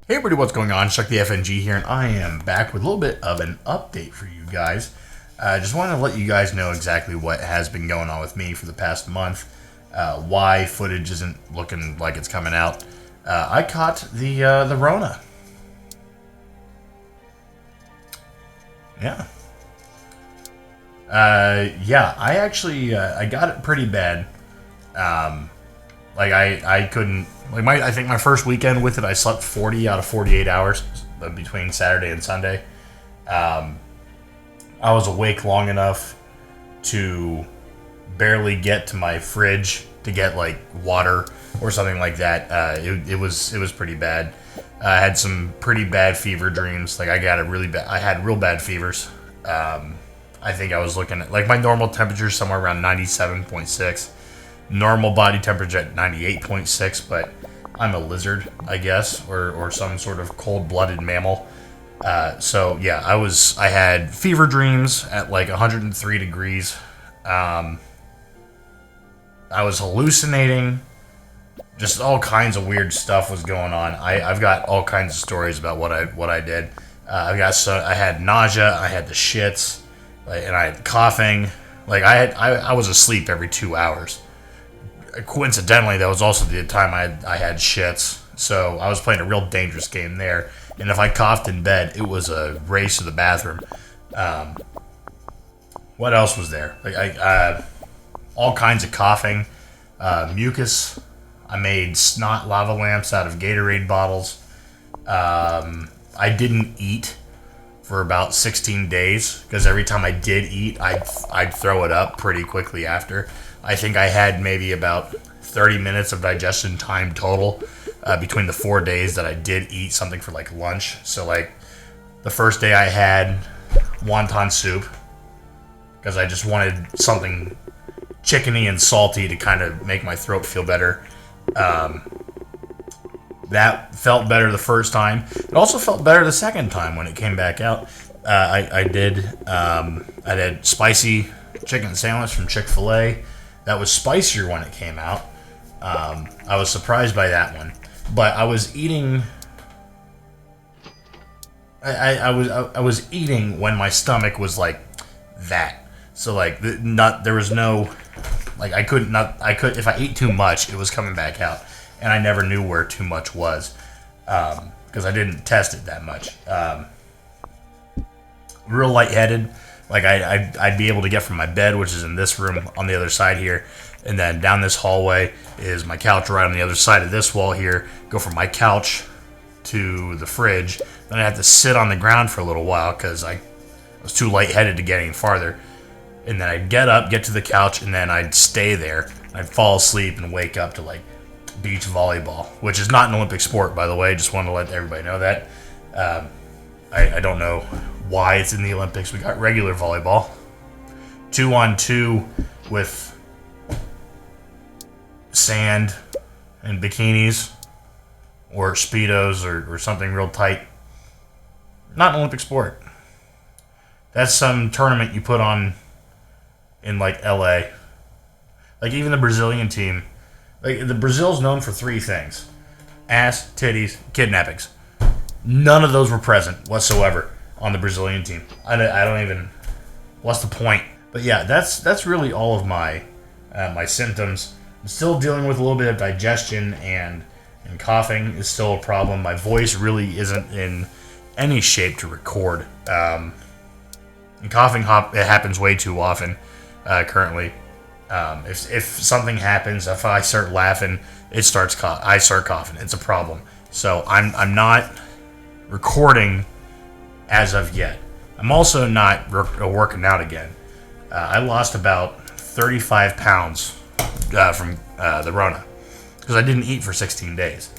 Hey everybody, what's going on? Chuck the FNG here, and I am back with a little bit of an update for you guys. I just wanted to let you guys know exactly what has been going on with me for the past month, why footage isn't looking like it's coming out. I caught the Rona. Yeah. Yeah, I actually I got it pretty bad. I couldn't, I think my first weekend with it, I slept 40 out of 48 hours between Saturday and Sunday. I was awake long enough to barely get to my fridge to get like water or something like that. It was pretty bad. I had some pretty bad fever dreams. I had real bad fevers. I think I was looking at my normal temperature somewhere around 97.6. Normal body temperature at 98.6, but I'm a lizard, I guess, or some sort of cold-blooded mammal. So yeah, I had fever dreams at 103 degrees. I was hallucinating. Just all kinds of weird stuff was going on. I've got all kinds of stories about what I did. I had nausea, I had the shits, and I had coughing. I was asleep every 2 hours. Coincidentally, that was also the time I had shits, so I was playing a real dangerous game there. And if I coughed in bed, it was a race to the bathroom. What else was there? All kinds of coughing, mucus. I made snot lava lamps out of Gatorade bottles. I didn't eat for about 16 days because every time I did eat, I'd throw it up pretty quickly after. I think I had maybe about 30 minutes of digestion time total between the 4 days that I did eat something for lunch. So the first day I had wonton soup because I just wanted something chickeny and salty to kind of make my throat feel better. That felt better the first time. It also felt better the second time when it came back out. I did spicy chicken sandwich from Chick-fil-A. That was spicier when it came out. I was surprised by that one, but I was eating. I was eating when my stomach was like that. So there was no I could if I ate too much, it was coming back out, and I never knew where too much was because I didn't test it that much. Real lightheaded. I'd be able to get from my bed, which is in this room on the other side here, and then down this hallway is my couch right on the other side of this wall here. Go from my couch to the fridge. Then I had to sit on the ground for a little while because I was too lightheaded to get any farther. And then I'd get up, get to the couch, and then I'd stay there. I'd fall asleep and wake up to beach volleyball, which is not an Olympic sport, by the way. Just wanted to let everybody know that. I don't know why it's in the Olympics. We got regular volleyball, 2-on-2 with sand and bikinis or Speedos or something real tight. Not an Olympic sport. That's some tournament you put on in LA. Even the Brazilian team. The Brazil's known for three things: ass, titties, kidnappings. None of those were present whatsoever on the Brazilian team. I don't even. What's the point? But yeah, that's really all of my my symptoms. I'm still dealing with a little bit of digestion and coughing is still a problem. My voice really isn't in any shape to record. And coughing it happens way too often currently. If something happens, if I start laughing, I start coughing. It's a problem. So I'm not recording as of yet. I'm also not working out again. I lost about 35 pounds from the Rona because I didn't eat for 16 days.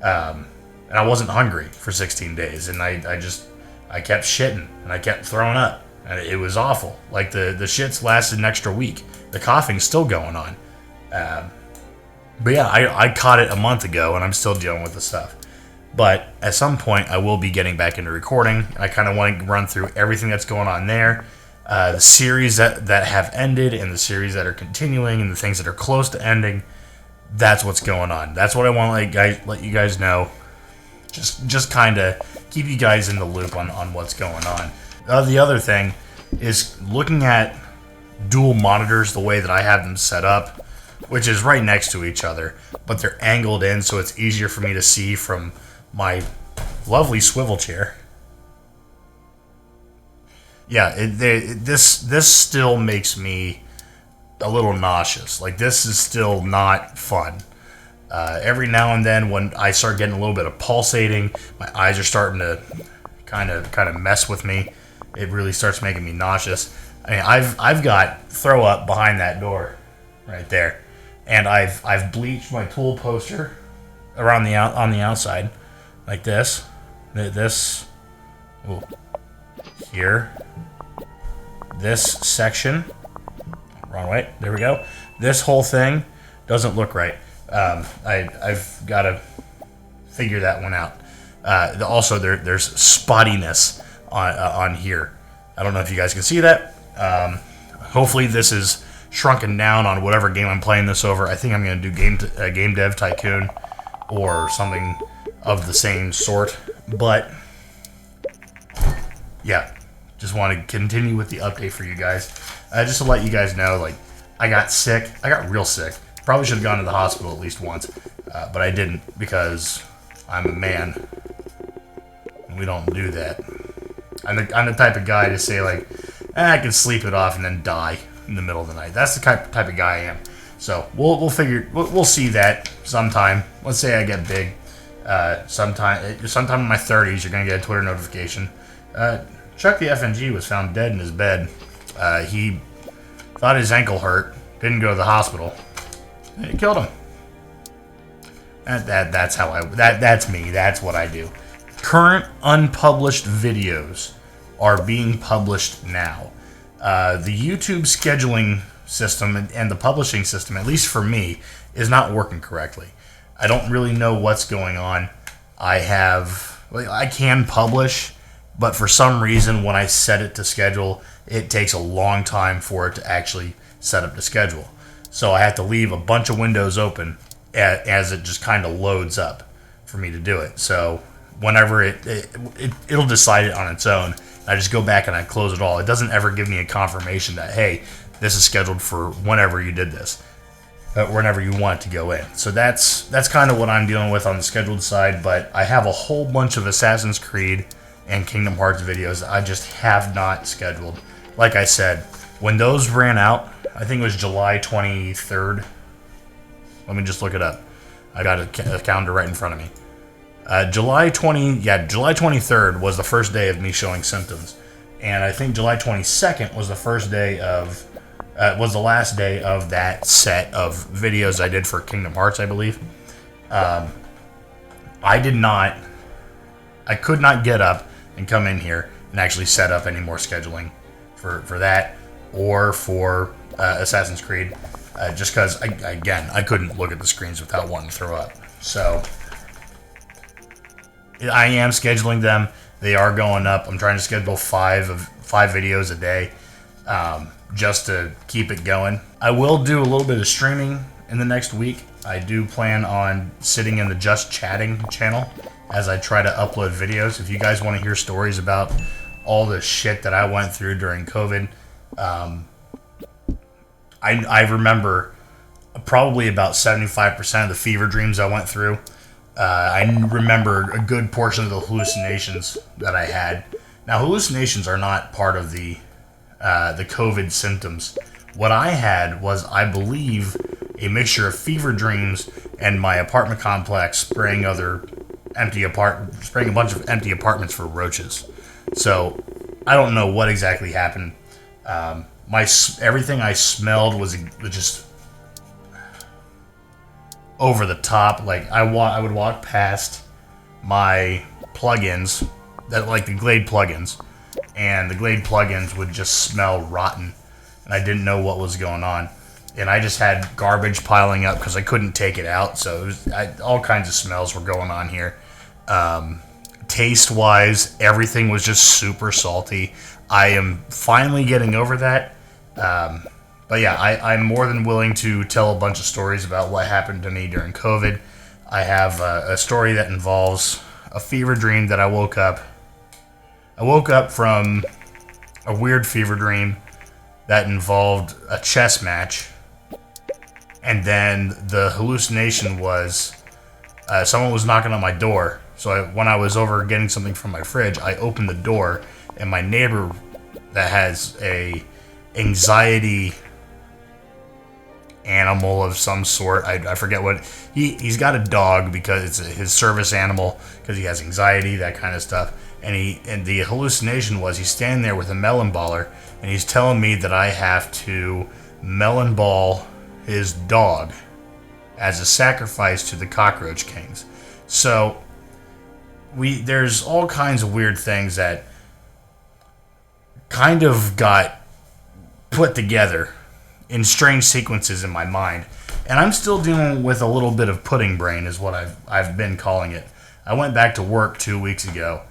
And I wasn't hungry for 16 days. And I kept shitting and I kept throwing up. And it was awful. The shits lasted an extra week. The coughing's still going on. But yeah, I caught it a month ago and I'm still dealing with the stuff. But at some point, I will be getting back into recording. I kind of want to run through everything that's going on there. The series that have ended and the series that are continuing and the things that are close to ending. That's what's going on. That's what I want to let you guys know. just kind of keep you guys in the loop on what's going on. The other thing is looking at dual monitors the way that I have them set up, which is right next to each other, but they're angled in so it's easier for me to see from my lovely swivel chair. Yeah, this still makes me a little nauseous. Like, this is still not fun. Every now and then when I start getting a little bit of pulsating, my eyes are starting to kind of mess with me. It really starts making me nauseous. I mean, I've got throw up behind that door right there. And I've bleached my tool poster around on the outside like this. Ooh, here. This section, wrong way, there we go. This whole thing doesn't look right. I've got to figure that one out. Also, there's spottiness on here. I don't know if you guys can see that. Hopefully this is shrunken down on whatever game I'm playing this over. I think I'm going to do Game Dev Tycoon or something of the same sort. But yeah, just want to continue with the update for you guys. Just to let you guys know, like, I got sick. I got real sick. Probably should have gone to the hospital at least once, but I didn't because I'm a man. And we don't do that. I'm the type of guy to say, like, I can sleep it off and then die in the middle of the night. That's the type of guy I am. So we'll see that sometime. Let's say I get big. Sometime in my 30s, you're gonna get a Twitter notification. Chuck the FNG was found dead in his bed. He thought his ankle hurt. Didn't go to the hospital. It killed him. That's me. That's what I do. Current unpublished videos are being published now. The YouTube scheduling system and the publishing system, at least for me, is not working correctly. I don't really know what's going on. I can publish, but for some reason when I set it to schedule, it takes a long time for it to actually set up to schedule. So I have to leave a bunch of windows open as it just kind of loads up for me to do it. So whenever it'll decide it on its own, I just go back and I close it all. It doesn't ever give me a confirmation that, hey, this is scheduled for whenever you did this, whenever you want it to go in. So that's kind of what I'm dealing with on the scheduled side. But I have a whole bunch of Assassin's Creed and Kingdom Hearts videos that I just have not scheduled. Like I said, when those ran out, I think it was July 23rd. Let me just look it up. I got a calendar right in front of me. July 23rd was the first day of me showing symptoms, and I think July 22nd was the last day of that set of videos I did for Kingdom Hearts, I believe. I could not get up and come in here and actually set up any more scheduling for that or for Assassin's Creed, just because I couldn't look at the screens without wanting to throw up. So I am scheduling them. They are going up. I'm trying to schedule five videos a day, just to keep it going. I will do a little bit of streaming in the next week. I do plan on sitting in the Just Chatting channel as I try to upload videos. If you guys want to hear stories about all the shit that I went through during COVID, I remember probably about 75% of the fever dreams I went through. I remember a good portion of the hallucinations that I had. Now, hallucinations are not part of the COVID symptoms. What I had was, I believe, a mixture of fever dreams and my apartment complex spraying a bunch of empty apartments for roaches. So I don't know what exactly happened. Everything I smelled was just over the top. Like, I would walk past my plugins, like the Glade plugins, and the Glade plugins would just smell rotten, and I didn't know what was going on. And I just had garbage piling up because I couldn't take it out, so all kinds of smells were going on here. Taste-wise, everything was just super salty. I am finally getting over that. But yeah, I'm more than willing to tell a bunch of stories about what happened to me during COVID. I have a story that involves a fever dream that I woke up. I woke up from a weird fever dream that involved a chess match. And then the hallucination was someone was knocking on my door. So when I was over getting something from my fridge, I opened the door, and my neighbor that has a anxiety animal of some sort, I forget what, he's got a dog because it's his service animal because he has anxiety, that kind of stuff. And the hallucination was he's standing there with a melon baller, and he's telling me that I have to melon ball his dog as a sacrifice to the cockroach kings. So there's all kinds of weird things that kind of got put together in strange sequences in my mind, and I'm still dealing with a little bit of pudding brain, is what I've been calling it. I went back to work 2 weeks ago,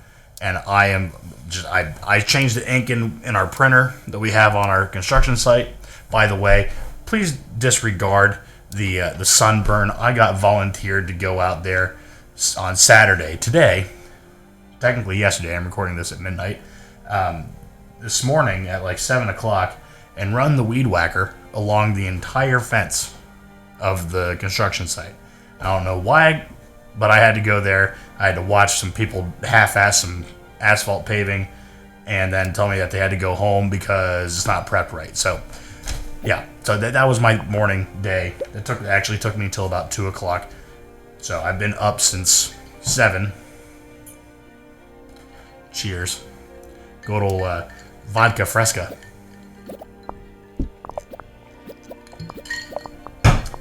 and I changed the ink in our printer that we have on our construction site. By the way, please disregard the sunburn. I got volunteered to go out there on Saturday, today, technically yesterday. I'm recording this at midnight. This morning at like 7 o'clock, and run the weed whacker along the entire fence of the construction site. I don't know why, but I had to go there. I had to watch some people half-ass some asphalt paving and then tell me that they had to go home because it's not prepped right. So, yeah. So that was my morning day. It actually took me until about 2 o'clock. So I've been up since 7. Cheers. Good old vodka fresca.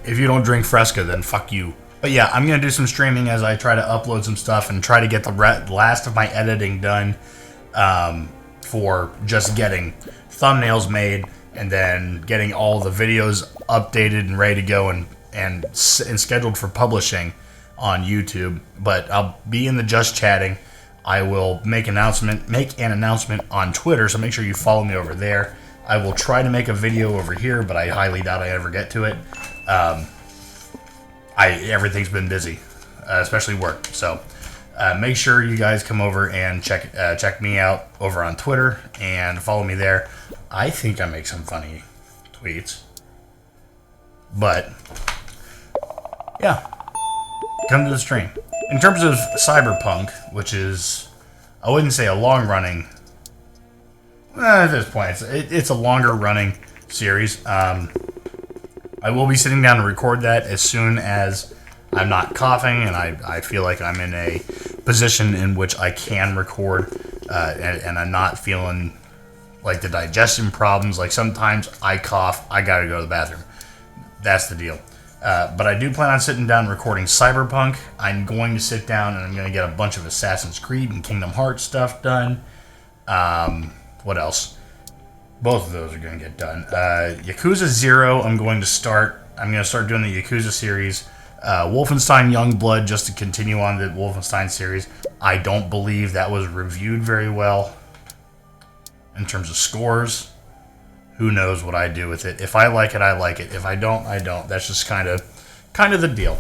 If you don't drink Fresca, then fuck you. But yeah, I'm going to do some streaming as I try to upload some stuff and try to get the last of my editing done for just getting thumbnails made and then getting all the videos updated and ready to go and scheduled for publishing on YouTube. But I'll be in the Just Chatting. I will make an announcement on Twitter, so make sure you follow me over there. I will try to make a video over here, but I highly doubt I ever get to it. Everything's been busy, especially work. So make sure you guys come over and check me out over on Twitter and follow me there. I think I make some funny tweets, but yeah, come to the stream. In terms of Cyberpunk, which is, I wouldn't say a long-running. At this point, it's a longer-running series. I will be sitting down to record that as soon as I'm not coughing and I feel like I'm in a position in which I can record and I'm not feeling like the digestion problems. Like sometimes I cough, I gotta go to the bathroom. That's the deal. But I do plan on sitting down and recording Cyberpunk. I'm going to sit down and I'm going to get a bunch of Assassin's Creed and Kingdom Hearts stuff done. What else? Both of those are going to get done. Yakuza 0, I'm going to start doing the Yakuza series. Wolfenstein Youngblood, just to continue on the Wolfenstein series. I don't believe that was reviewed very well in terms of scores. Who knows what I do with it. If I like it, I like it. If I don't, I don't. That's just kind of the deal.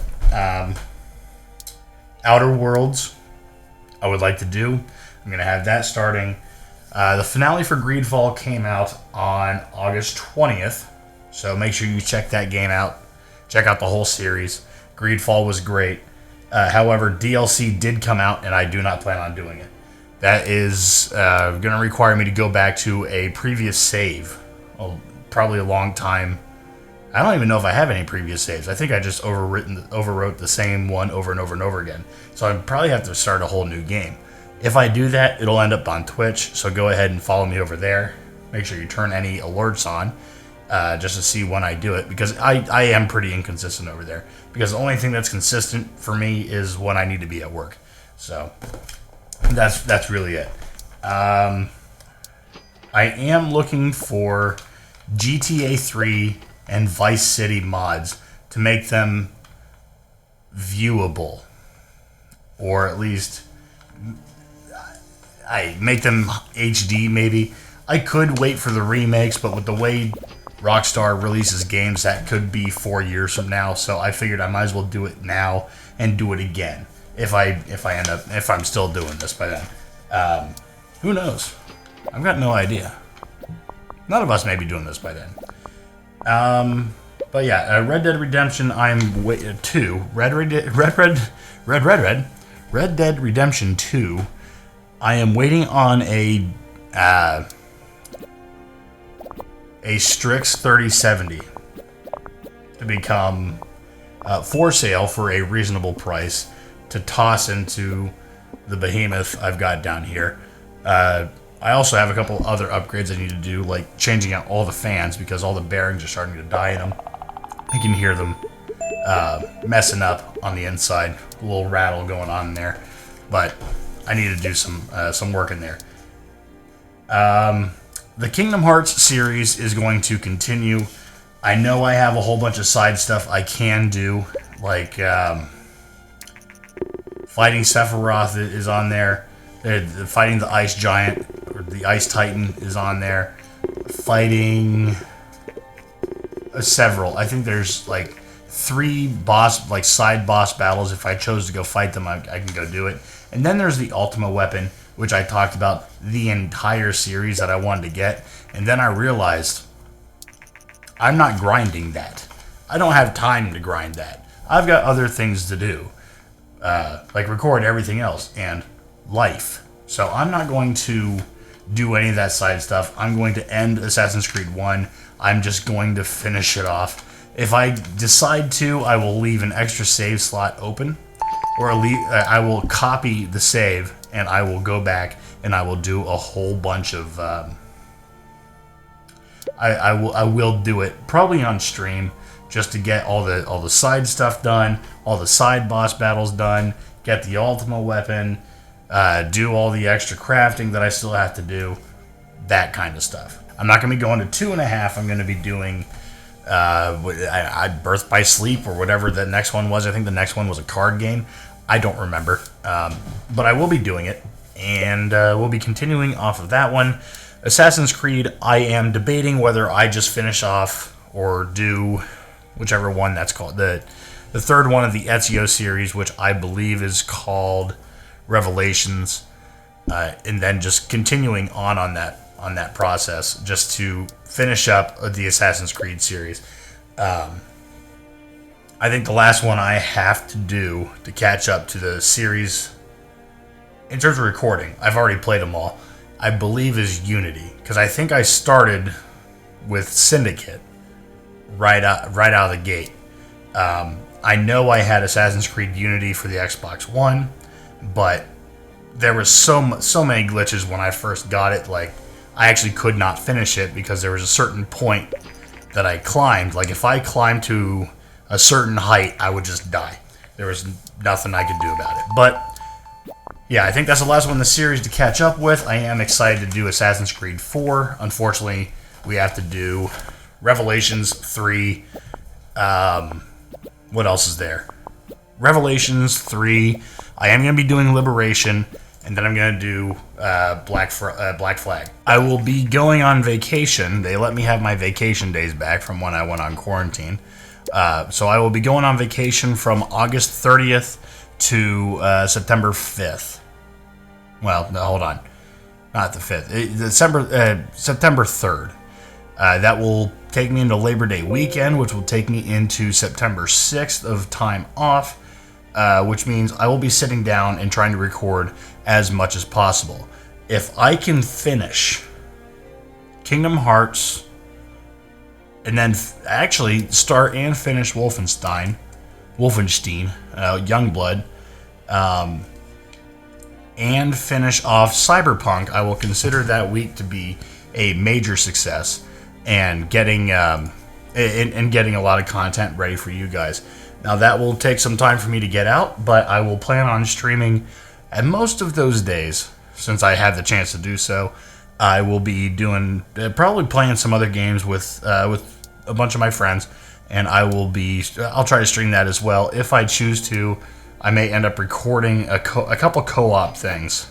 Outer Worlds, I would like to do. I'm going to have that starting. The finale for Greedfall came out on August 20th, so make sure you check that game out. Check out the whole series. Greedfall was great. However, DLC did come out, and I do not plan on doing it. That is going to require me to go back to a previous save. Probably a long time. I don't even know if I have any previous saves. I think I just overwrote the same one over and over and over again. So I probably have to start a whole new game. If I do that, it'll end up on Twitch, so go ahead and follow me over there. Make sure you turn any alerts on just to see when I do it, because I am pretty inconsistent over there. Because the only thing that's consistent for me is when I need to be at work. So that's really it. I am looking for GTA 3 and Vice City mods to make them viewable, or at least I make them HD maybe. I could wait for the remakes, but with the way Rockstar releases games, that could be 4 years from now, so I figured I might as well do it now and do it again. if I'm still doing this by then. Who knows? I've got no idea. None of us may be doing this by then. But yeah, Red Dead Redemption. I'm 2. Red Dead Redemption 2. I am waiting on a Strix 3070 to become for sale for a reasonable price to toss into the behemoth I've got down here. I also have a couple other upgrades I need to do, like changing out all the fans because all the bearings are starting to die in them. I can hear them messing up on the inside. A little rattle going on in there. But I need to do some work in there. The Kingdom Hearts series is going to continue. I know I have a whole bunch of side stuff I can do, like fighting Sephiroth is on there. Fighting the Ice Giant, or the Ice Titan, is on there. Fighting several. I think there's like 3 side boss battles. If I chose to go fight them, I can go do it. And then there's the Ultima weapon, which I talked about the entire series that I wanted to get. And then I realized I'm not grinding that. I don't have time to grind that. I've got other things to do, like record everything else and life. So I'm not going to do any of that side stuff. I'm going to end Assassin's Creed 1. I'm just going to finish it off. If I decide to, I will leave an extra save slot open, or I will copy the save and I will go back and I will do a whole bunch of I will do it probably on stream just to get all the side stuff done, all the side boss battles done, get the Ultima weapon, do all the extra crafting that I still have to do, that kind of stuff. I'm not going to be going to 2.5. I'm going to be doing Birth by Sleep or whatever the next one was. I think the next one was a card game. I don't remember. But I will be doing it, and we'll be continuing off of that one. Assassin's Creed, I am debating whether I just finish off or do whichever one that's called. The third one of the Ezio series, which I believe is called Revelations, and then just continuing on that process just to finish up the Assassin's Creed series. I think the last one I have to do to catch up to the series in terms of recording, I've already played them all, I believe is Unity, because I think I started with Syndicate right out of the gate. I know I had Assassin's Creed Unity for the Xbox One, but there was so many glitches when I first got it. Like, I actually could not finish it because there was a certain point that I climbed. Like, if I climbed to a certain height, I would just die. There was nothing I could do about it. But yeah, I think that's the last one in the series to catch up with. I am excited to do Assassin's Creed 4. Unfortunately, we have to do Revelations 3. What else is there? Revelations 3. I am going to be doing Liberation, and then I'm going to do Black Flag. I will be going on vacation. They let me have my vacation days back from when I went on quarantine. So I will be going on vacation from August 30th to September 5th. Well, no, hold on. Not the 5th. September 3rd. That will take me into Labor Day weekend, which will take me into September 6th of time off, which means I will be sitting down and trying to record as much as possible. If I can finish Kingdom Hearts, and then actually start and finish Wolfenstein, Youngblood, and finish off Cyberpunk, I will consider that week to be a major success, and getting a lot of content ready for you guys. Now that will take some time for me to get out, but I will plan on streaming at most of those days since I have the chance to do so. I will be doing probably playing some other games with a bunch of my friends, and I'll try to stream that as well. If I choose to, I may end up recording a couple co-op things.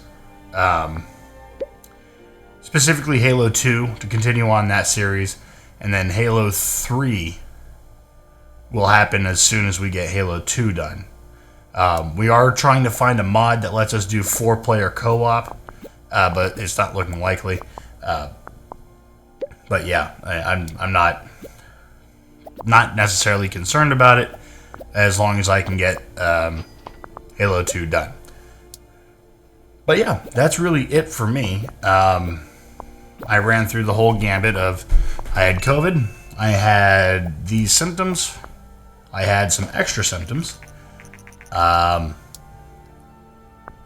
Specifically Halo 2 to continue on that series, and then Halo 3 will happen as soon as we get Halo 2 done. We are trying to find a mod that lets us do 4-player co-op, but it's not looking likely. But yeah, I'm not necessarily concerned about it as long as I can get Halo 2 done. But yeah, that's really it for me. I ran through the whole gambit of I had COVID, I had these symptoms, I had some extra symptoms.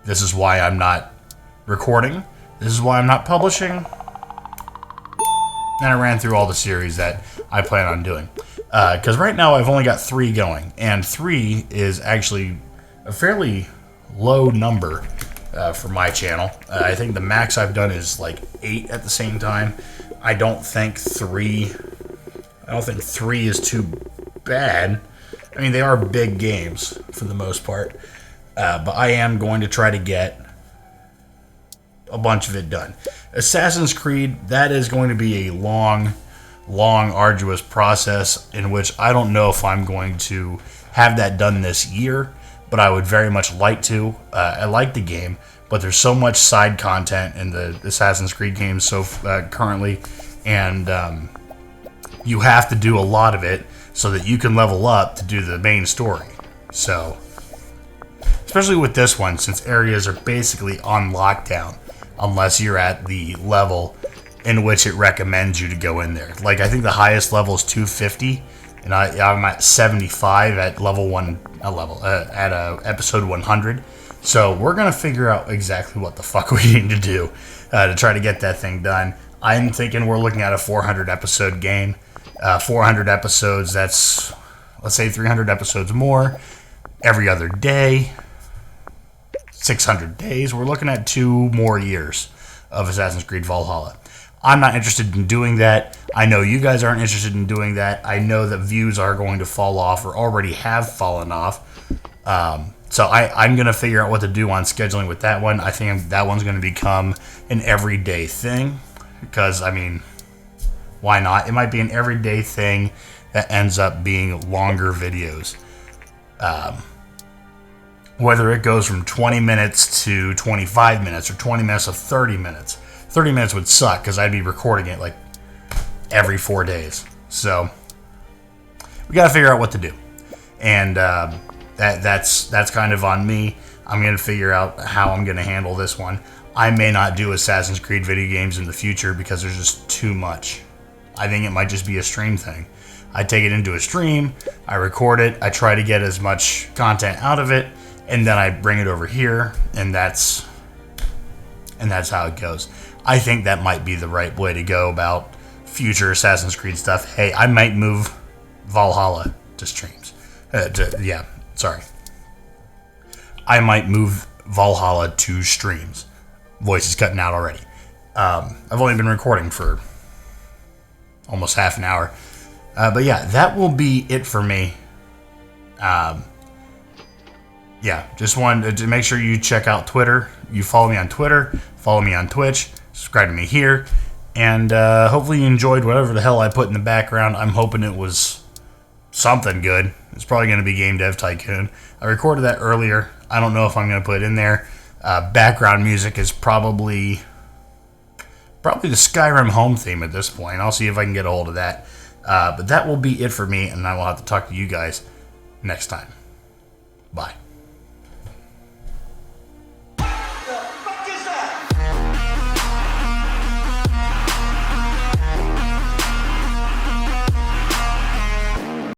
This is why I'm not recording. This is why I'm not publishing. And I ran through all the series that I plan on doing. Because right now I've only got 3 going. And 3 is actually a fairly low number for my channel. I think the max I've done is like 8 at the same time. I don't think 3 is too bad. I mean, they are big games for the most part. But I am going to try to get a bunch of it done. Assassin's Creed, that is going to be a long, arduous process in which I don't know if I'm going to have that done this year, but I would very much like to. I like the game, but there's so much side content in the Assassin's Creed games currently, and you have to do a lot of it so that you can level up to do the main story. So, especially with this one, since areas are basically on lockdown, unless you're at the level in which it recommends you to go in there. Like, I think the highest level is 250, and I'm at 75 at episode 100. So we're gonna figure out exactly what the fuck we need to do to try to get that thing done. I'm thinking we're looking at a 400 episode game. 400 episodes, that's, let's say 300 episodes more every other day. 600 days. We're looking at 2 more years of Assassin's Creed Valhalla. I'm not interested in doing that. I know you guys aren't interested in doing that. I know that views are going to fall off or already have fallen off. So I'm going to figure out what to do on scheduling with that one. I think that one's going to become an everyday thing. Because, I mean, why not? It might be an everyday thing that ends up being longer videos. Whether it goes from 20 minutes to 25 minutes or 20 minutes to 30 minutes. 30 minutes would suck because I'd be recording it like every 4 days. So we got to figure out what to do. And that's kind of on me. I'm going to figure out how I'm going to handle this one. I may not do Assassin's Creed video games in the future because there's just too much. I think it might just be a stream thing. I take it into a stream, I record it, I try to get as much content out of it, and then I bring it over here, and that's how it goes. I think that might be the right way to go about future Assassin's Creed stuff. Hey, I might move Valhalla to streams. I might move Valhalla to streams. Voice is cutting out already. I've only been recording for almost half an hour. But yeah, that will be it for me. Just wanted to make sure you check out Twitter. You follow me on Twitter, follow me on Twitch, subscribe to me here, and hopefully you enjoyed whatever the hell I put in the background. I'm hoping it was something good. It's probably going to be Game Dev Tycoon. I recorded that earlier. I don't know if I'm going to put it in there. Background music is probably the Skyrim home theme at this point. I'll see if I can get a hold of that. But that will be it for me, and I will have to talk to you guys next time. Bye.